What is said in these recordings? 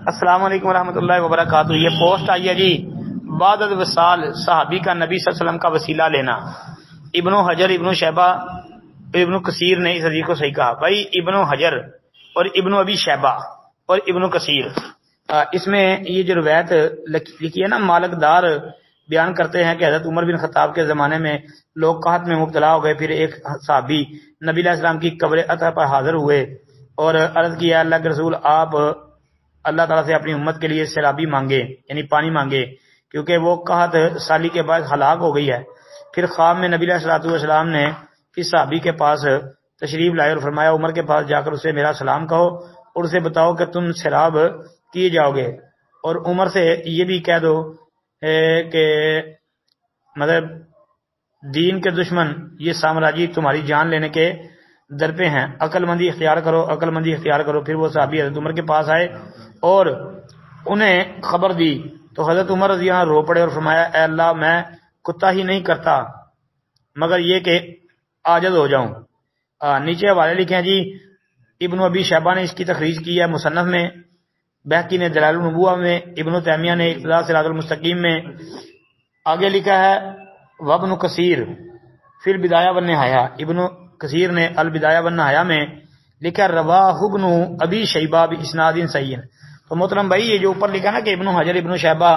السلام علیکم ورحمۃ اللہ وبرکاتہ. یہ پوسٹ آئی ہے جی، بعد الوصال صحابی کا نبی صلی اللہ علیہ وسلم کا وسیلہ لینا. ابن حجر، ابن شیبہ، ابن کثیر نے اس حدیث کو صحیح کہا. بھائی ابن حجر اور ابن ابی شیبہ اور ابن کثیر، اس میں یہ جو روایت لکھی ہے نا، مالک دار بیان کرتے ہیں کہ حضرت عمر بن خطاب کے زمانے میں لوگ قحط میں مبتلا ہو گئے. پھر ایک صحابی نبی علیہ السلام کی قبر عطا پر حاضر ہوئے اور عرض کیا، اللہ کے رسول آپ اللہ تعالیٰ سے اپنی امت کے لیے سیلابی مانگے، یعنی پانی مانگے، کیونکہ وہ قحط سالی کے بعد ہلاک ہو گئی ہے. پھر خواب میں نبی علیہ السلام نے اس صحابی کے پاس تشریف لائے اور فرمایا، عمر کے پاس جا کر اسے میرا سلام کہو اور اسے بتاؤ کہ تم سیراب کیے جاؤ گے، اور عمر سے یہ بھی کہہ دو کہ مطلب دین کے دشمن یہ سامراجی تمہاری جان لینے کے در پہ ہیں، عقل مندی اختیار کرو، عقل مندی اختیار کرو. پھر وہ صحابی حضرت عمر کے پاس آئے اور انہیں خبر دی تو حضرت عمر رضی اللہ عنہ رو پڑے اور فرمایا، اے اللہ میں کتا ہی نہیں کرتا مگر یہ کہ عاجز ہو جاؤں. نیچے حوالے لکھے ہیں جی. ابن ابی شیبہ نے اس کی تخریج کی ہے مصنف میں، بہقی نے دلائل النبوہ میں، ابن تیمیہ نے اقتداء صراط المستقیم میں. آگے لکھا ہے وابن کثیر فی البدایہ والنہایہ، ابن کثیر نے البدایہ والنہایہ میں لکھا رواہ ابن ابی شیبہ باسناد صحیح. تو محترم بھائی یہ جو اوپر لکھا نا کہ ابن حجر ابن شیبہ،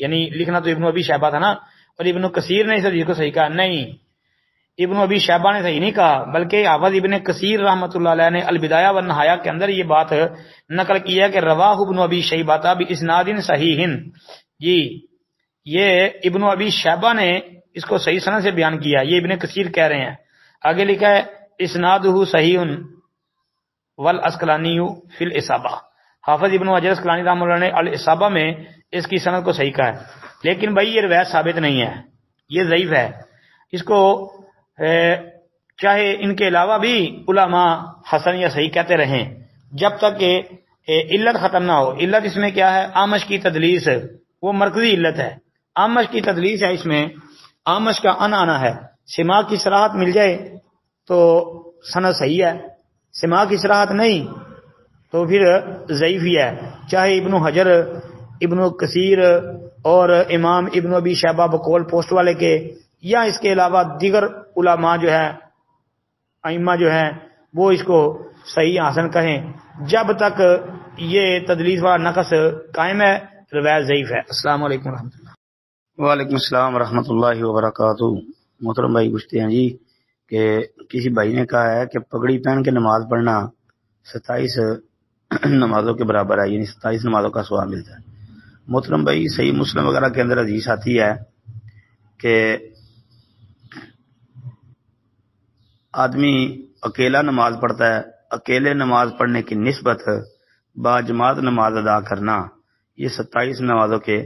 یعنی لکھنا تو ابن ابی شیبہ تھا نا، اور ابن کثیر نے اس حدیث کو صحیح کہا. نہیں، ابن ابی شیبہ نے صحیح نہیں کہا، بلکہ حافظ ابن کثیر رحمۃ اللہ علیہ نے البدایہ والنہایہ کے اندر یہ بات نقل کی ہے کہ رواہ ابن ابی شیبہ باسناد صحیح. جی یہ ابن ابی شیبہ نے اس کو صحیح سند سے بیان کیا، یہ ابن کثیر کہہ رہے ہیں. آگے لکھا ہے اسنادہ صحیح والاسقلانی فی الاصابہ. حافظ ابن حجر اسقلانی رحمۃ اللہ نے الاصابہ میں اس کی سند کو صحیح کہا ہے. لیکن بھائی یہ روایت ثابت نہیں ہے، یہ ضعیف ہے. اس کو چاہے ان کے علاوہ بھی علماء حسن یا صحیح کہتے رہیں، جب تک کہ علت ختم نہ ہو. علت اس میں کیا ہے؟ آمش کی تدلیس، وہ مرکزی علت ہے. آمش کی تدلیس ہے، اس میں آمش کا آنا ہے. سماع کی صراحت مل جائے تو سند صحیح ہے، سماع کی صراحت نہیں تو پھر ضعیف ہی ہے. چاہے ابن حجر، ابن کثیر اور امام ابن ابی شیبہ بقول پوسٹ والے کے، یا اس کے علاوہ دیگر علماء جو ہے، ائمہ جو ہیں، وہ اس کو صحیح حسن کہیں، جب تک یہ تدلیس والا نقص قائم ہے روایت ضعیف ہے. السلام علیکم ورحمۃ اللہ. وعلیکم السلام ورحمۃ اللہ وبرکاتہ. محترم بھائی پوچھتے ہیں جی کہ کسی بھائی نے کہا ہے کہ پگڑی پہن کے نماز پڑھنا 27 نمازوں کے برابر ہے، یعنی 27 نمازوں کا ثواب ملتا ہے. محترم بھائی صحیح مسلم وغیرہ کے اندر حدیث آتی ہے کہ آدمی اکیلا نماز پڑھتا ہے، اکیلے نماز پڑھنے کی نسبت با جماعت نماز ادا کرنا یہ 27 نمازوں کے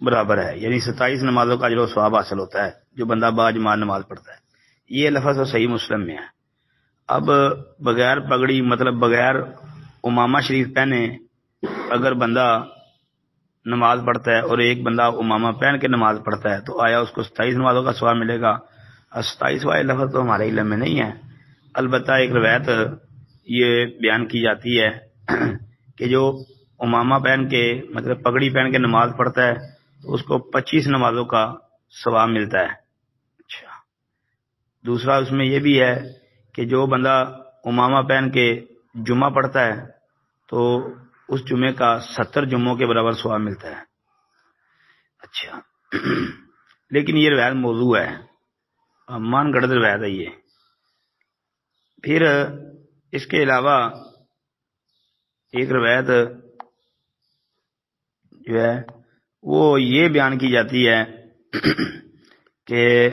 برابر ہے، یعنی 27 نمازوں کا اجر و ثواب حاصل ہوتا ہے جو بندہ با جماعت نماز پڑھتا ہے. یہ لفظ صحیح مسلم میں ہے. اب بغیر پگڑی مطلب بغیر امامہ شریف پہنے اگر بندہ نماز پڑھتا ہے اور ایک بندہ امامہ پہن کے نماز پڑھتا ہے تو آیا اس کو 27 نمازوں کا ثواب ملے گا؟ 27 والے لفظ تو ہمارے علم میں نہیں ہے. البتہ ایک روایت یہ بیان کی جاتی ہے کہ جو امامہ پہن کے مطلب پگڑی پہن کے نماز پڑھتا ہے تو اس کو 25 نمازوں کا ثواب ملتا ہے. اچھا، دوسرا اس میں یہ بھی ہے کہ جو بندہ امامہ پہن کے جمعہ پڑھتا ہے تو اس جمعے کا 70 جمعوں کے برابر ثواب ملتا ہے. اچھا لیکن یہ روایت موضوع ہے، مان گڑھ روایت ہے یہ. پھر اس کے علاوہ ایک روایت جو ہے وہ یہ بیان کی جاتی ہے کہ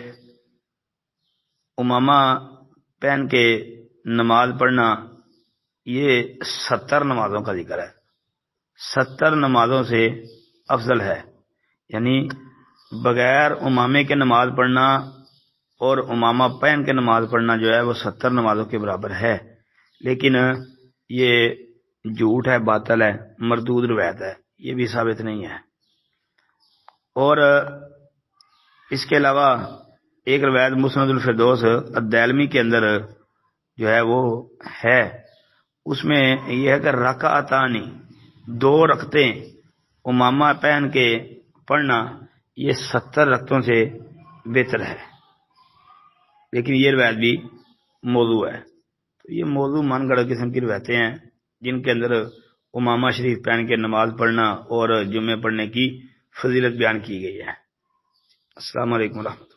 امامہ پہن کے نماز پڑھنا یہ 70 نمازوں کا ذکر ہے، 70 نمازوں سے افضل ہے. یعنی بغیر امامے کے نماز پڑھنا اور امامہ پہن کے نماز پڑھنا جو ہے وہ 70 نمازوں کے برابر ہے. لیکن یہ جھوٹ ہے، باطل ہے، مردود روایت ہے، یہ بھی ثابت نہیں ہے. اور اس کے علاوہ ایک روایت مسند الفردوس الدیلمی کے اندر جو ہے وہ ہے، اس میں یہ ہے کہ رکعتانی 2 رکعتیں امامہ پہن کے پڑھنا یہ 70 رکعتوں سے بہتر ہے، لیکن یہ روایت بھی موضوع ہے۔ تو یہ موضوع من گڑھ قسم کی روایتیں ہیں جن کے اندر امامہ شریف پہن کے نماز پڑھنا اور جمعے پڑھنے کی فضیلت بیان کی گئی ہے۔ السلام علیکم ورحمۃ اللہ۔